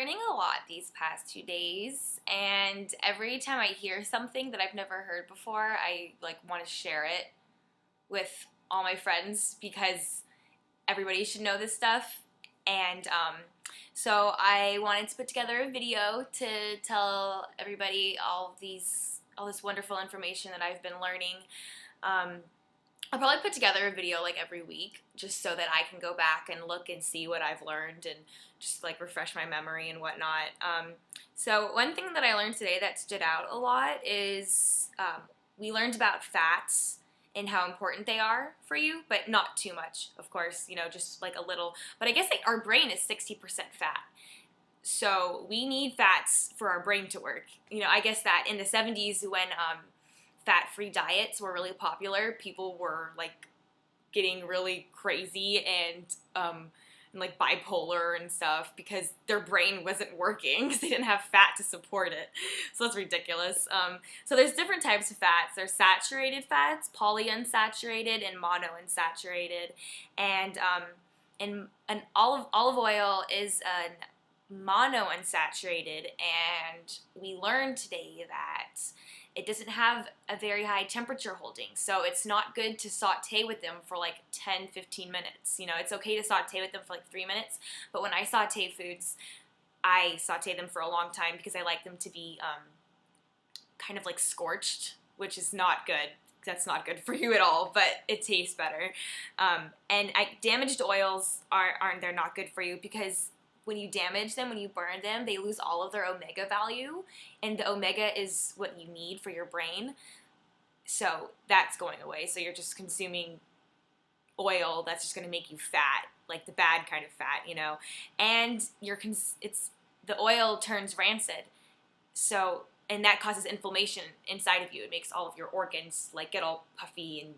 learning a lot these past 2 days, and every time I hear something that I've never heard before, I want to share it with all my friends because everybody should know this stuff. And so I wanted to put together a video to tell everybody all this wonderful information that I've been learning. I'll probably put together a video every week just so that I can go back and look and see what I've learned and just refresh my memory and whatnot. So one thing that I learned today that stood out a lot is we learned about fats and how important they are for you, but not too much, of course, just a little. But I guess our brain is 60% fat. So we need fats for our brain to work. I guess that in the 70s when fat-free diets were really popular, people were getting really crazy and bipolar and stuff because their brain wasn't working because they didn't have fat to support it. So that's ridiculous. So there's different types of fats. There's saturated fats, polyunsaturated, and monounsaturated. And an olive oil is a monounsaturated, and we learned today that it doesn't have a very high temperature holding, so it's not good to saute with them for 10-15 minutes. It's okay to saute with them for 3 minutes, but when I saute foods, I saute them for a long time because I like them to be kind of scorched, which is not good. That's not good for you at all, but it tastes better. And damaged oils they're not good for you because when you damage them, when you burn them, they lose all of their omega value, and the omega is what you need for your brain. So that's going away. So you're just consuming oil that's just going to make you fat, the bad kind of fat, and the oil turns rancid. So, and that causes inflammation inside of you. It makes all of your organs get all puffy and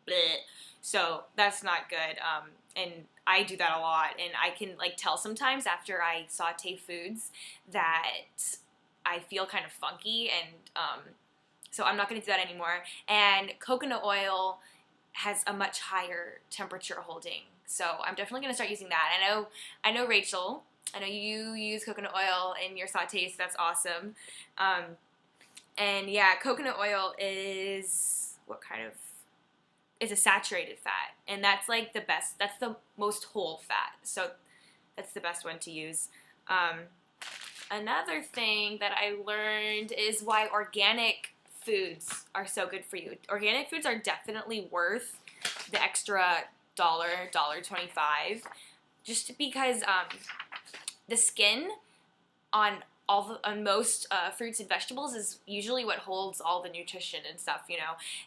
bleh. So that's not good. And I do that a lot, and I can tell sometimes after I saute foods that I feel kind of funky, and so I'm not going to do that anymore. And coconut oil has a much higher temperature holding, so I'm definitely going to start using that. I know Rachel, I know you use coconut oil in your sautés, so that's awesome. And yeah, coconut oil is it's a saturated fat, and that's the best. That's the most whole fat, so that's the best one to use. Another thing that I learned is why organic foods are so good for you. Organic foods are definitely worth the extra $1.25, just because the skin on most fruits and vegetables is usually what holds all the nutrition and stuff,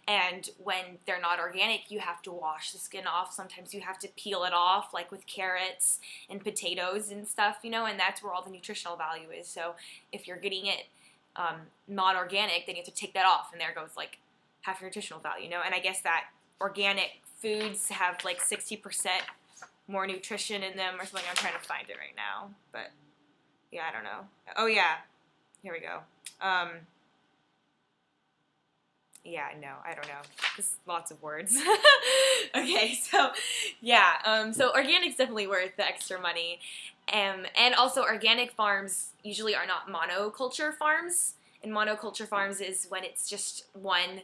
and when they're not organic, you have to wash the skin off. Sometimes you have to peel it off, with carrots and potatoes and stuff, and that's where all the nutritional value is. So if you're getting it not organic, then you have to take that off, and there goes half your nutritional value, and I guess that organic foods have 60% more nutrition in them or something. I'm trying to find it right now, but yeah, I don't know. Oh, yeah. Here we go. Yeah, no, I don't know. Just lots of words. Okay, so, yeah. So organic's definitely worth the extra money. And also, organic farms usually are not monoculture farms. And monoculture farms is when it's just one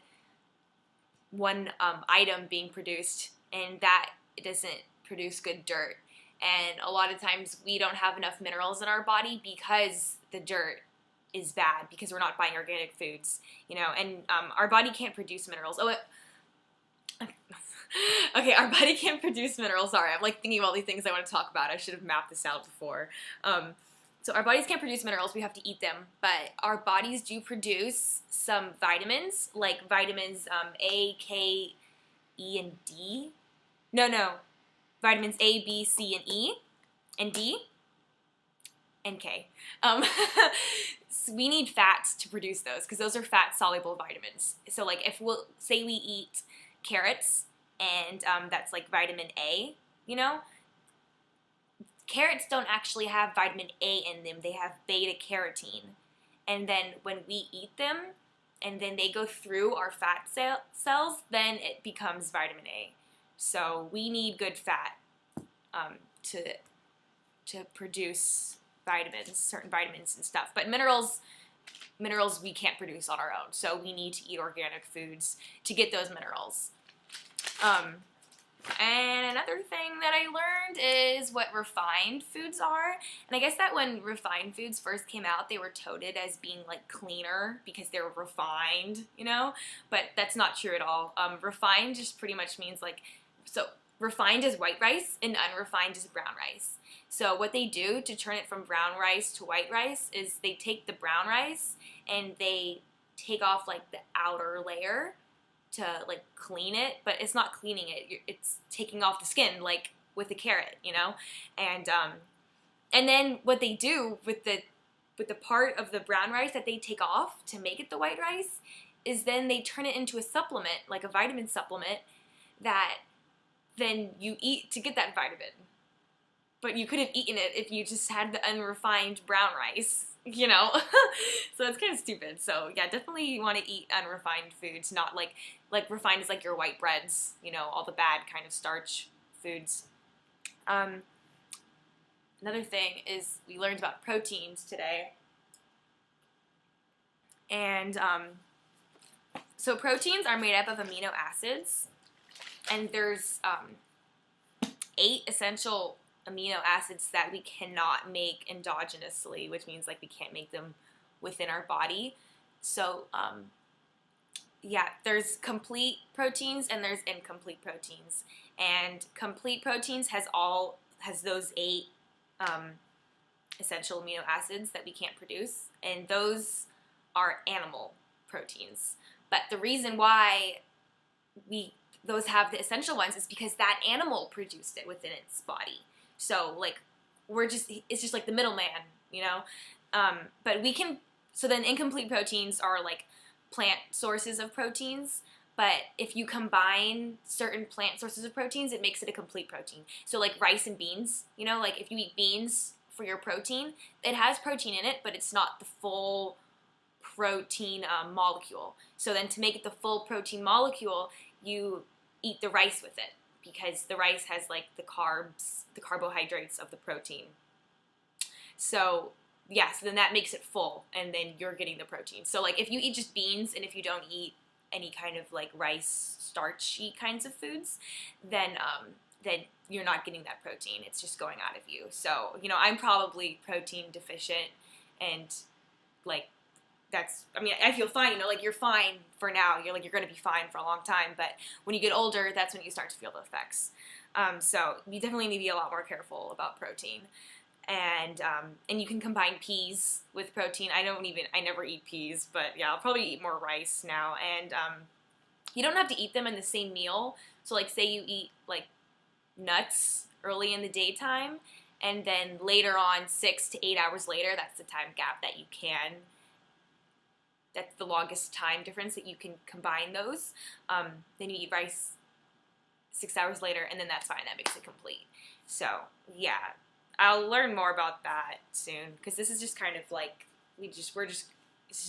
item being produced, and that doesn't produce good dirt. And a lot of times we don't have enough minerals in our body because the dirt is bad, because we're not buying organic foods, and our body can't produce minerals. Okay, our body can't produce minerals. Sorry, I'm thinking of all these things I want to talk about. I should have mapped this out before. So our bodies can't produce minerals. We have to eat them. But our bodies do produce some vitamins, like vitamins A, K, E, and D. No. Vitamins A, B, C, and E, and D, and K. So we need fats to produce those, because those are fat-soluble vitamins. So, if we'll say we eat carrots, and that's vitamin A, carrots don't actually have vitamin A in them. They have beta-carotene. And then when we eat them, and then they go through our fat cells, then it becomes vitamin A. So we need good fat to produce vitamins, certain vitamins and stuff. But minerals we can't produce on our own, so we need to eat organic foods to get those minerals. And another thing that I learned is what refined foods are. And I guess that when refined foods first came out, they were touted as being like cleaner because they were refined, you know? But that's not true at all. Refined just pretty much means like, so refined is white rice and unrefined is brown rice. So what they do to turn it from brown rice to white rice is they take the brown rice and they take off like the outer layer to like clean it, but it's not cleaning it. It's taking off the skin, like with a carrot, you know. And then what they do with the part of the brown rice that they take off to make it the white rice is then they turn it into a supplement, like a vitamin supplement, that then you eat to get that vitamin. But you could have eaten it if you just had the unrefined brown rice, you know? So it's kind of stupid. So yeah, definitely you want to eat unrefined foods, not like refined is like your white breads, you know, all the bad kind of starch foods. Another thing is we learned about proteins today. And so proteins are made up of amino acids, and there's 8 essential amino acids that we cannot make endogenously, which means like we can't make them within our body. So yeah, there's complete proteins and there's incomplete proteins, and complete proteins has those 8 essential amino acids that we can't produce, and those are animal proteins. But the reason why those have the essential ones is because that animal produced it within its body. So like it's just like the middleman, you know. But so then incomplete proteins are like plant sources of proteins. But if you combine certain plant sources of proteins, it makes it a complete protein. So like rice and beans, you know, like if you eat beans for your protein, it has protein in it, but it's not the full protein molecule. So then to make it the full protein molecule, you eat the rice with it, because the rice has like the carbs, the carbohydrates of the protein. So yeah, so then that makes it full, and then you're getting the protein. So like if you eat just beans and if you don't eat any kind of like rice, starchy kinds of foods, then you're not getting that protein. It's just going out of you. So, you know, I'm probably protein deficient, and like I feel fine, you know, like you're fine for now. You're going to be fine for a long time, but when you get older, that's when you start to feel the effects. So you definitely need to be a lot more careful about protein. And you can combine peas with protein. I never eat peas, but yeah, I'll probably eat more rice now. And you don't have to eat them in the same meal. So like say you eat like nuts early in the daytime, and then later on 6 to 8 hours later, that's the time gap that you can. That's the longest time difference that you can combine those. Then you eat rice 6 hours later, and then that's fine. That makes it complete. So yeah, I'll learn more about that soon, because this is just kind of like it's just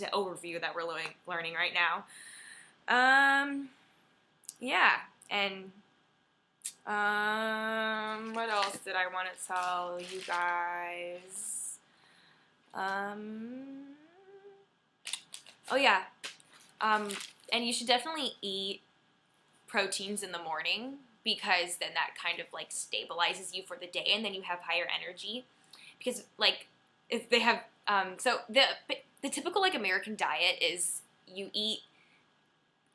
an overview that we're learning right now. Yeah, and what else did I want to tell you guys? Oh yeah, and you should definitely eat proteins in the morning, because then that kind of like stabilizes you for the day, and then you have higher energy. Because like if they have so the typical like American diet is you eat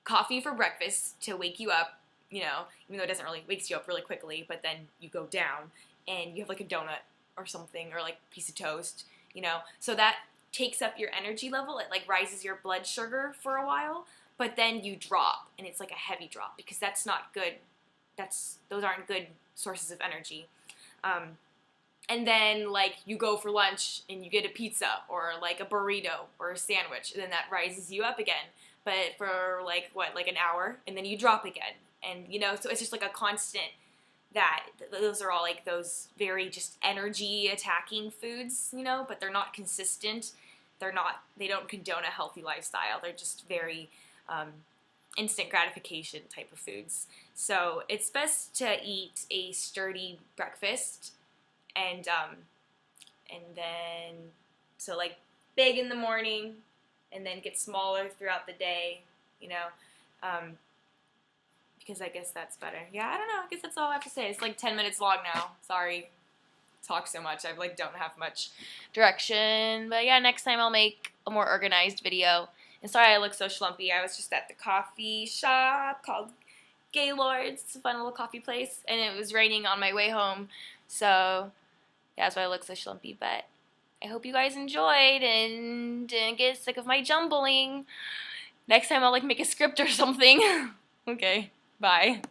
coffee for breakfast to wake you up, you know, even though it doesn't really wakes you up really quickly, but then you go down and you have like a donut or something, or like a piece of toast, you know, so that takes up your energy level. It like rises your blood sugar for a while, but then you drop, and it's like a heavy drop, because that's not good. Those aren't good sources of energy. And then like you go for lunch and you get a pizza or like a burrito or a sandwich, and then that rises you up again, but for like an hour, and then you drop again. And you know, so it's just like a constant, that those are all like those very just energy attacking foods, you know, but they're not consistent. They don't condone a healthy lifestyle. They're just very instant gratification type of foods. So it's best to eat a sturdy breakfast, and and then, so like big in the morning, and then get smaller throughout the day, you know, because I guess that's better. Yeah, I don't know, I guess that's all I have to say. It's like 10 minutes long now, sorry. Talk so much, I like don't have much direction, but yeah, next time I'll make a more organized video. And sorry I look so schlumpy. I was just at the coffee shop called Gaylord's. It's a fun little coffee place, and it was raining on my way home, so yeah, that's why I look so schlumpy. But I hope you guys enjoyed and didn't get sick of my jumbling. Next time I'll like make a script or something. Okay, bye.